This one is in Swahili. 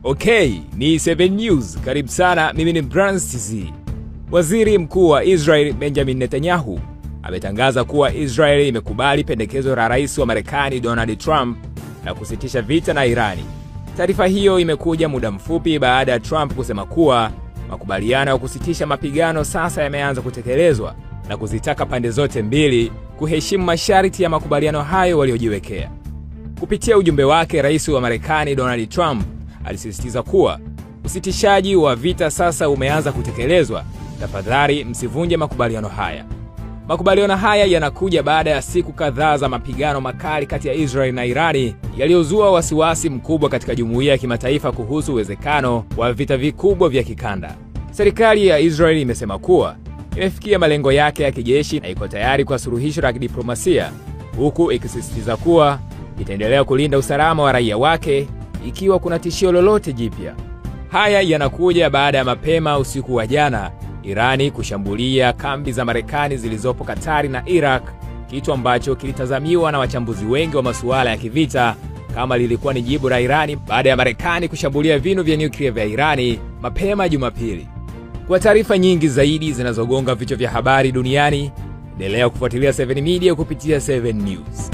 Okay, ni 7 News. Karibu sana, mimi ni Brands TZ. Waziri Mkuu wa Israel Benjamin Netanyahu ametangaza kuwa Israel imekubali pendekezo la Rais wa Marekani Donald Trump la kusitisha vita na Irani. Taarifa hiyo imekuja muda mfupi baada ya Trump kusema kuwa makubaliano ya kusitisha mapigano sasa yameanza kutekelezwa na kuzitaka pande zote mbili kuheshimu masharti ya makubaliano hayo waliojiwekea. Kupitia ujumbe wake, Rais wa Marekani Donald Trump alisisitiza kuwa usitishaji wa vita sasa umeanza kutekelezwa. Tafadhali msivunje makubaliano haya. Makubaliano haya yanakuja baada ya siku kadhaa za mapigano makali kati ya Israel na Irani yaliyozua wasiwasi mkubwa katika jumuiya ya kimataifa kuhusu uwezekano wa vita vikubwa vya kikanda. Serikali ya Israel imesema kuwa imefikia malengo yake ya kijeshi na iko tayari kwa suluhisho la kidiplomasia, huku ikisisitiza kuwa itaendelea kulinda usalama wa raia wake ikiwa kuna tishio lolote jipya. Haya yanakuja baada ya mapema usiku wa jana Irani kushambulia kambi za Marekani zilizopo Katari na Iraq, kitu ambacho kilitazamiwa na wachambuzi wengi wa masuala ya kivita kama lilikuwa ni jibu la Irani baada ya Marekani kushambulia vinu vya nyuklia vya Irani mapema Jumapili. Kwa taarifa nyingi zaidi zinazogonga vichwa vya habari duniani, endelea kufuatilia 7 Media kupitia 7 News.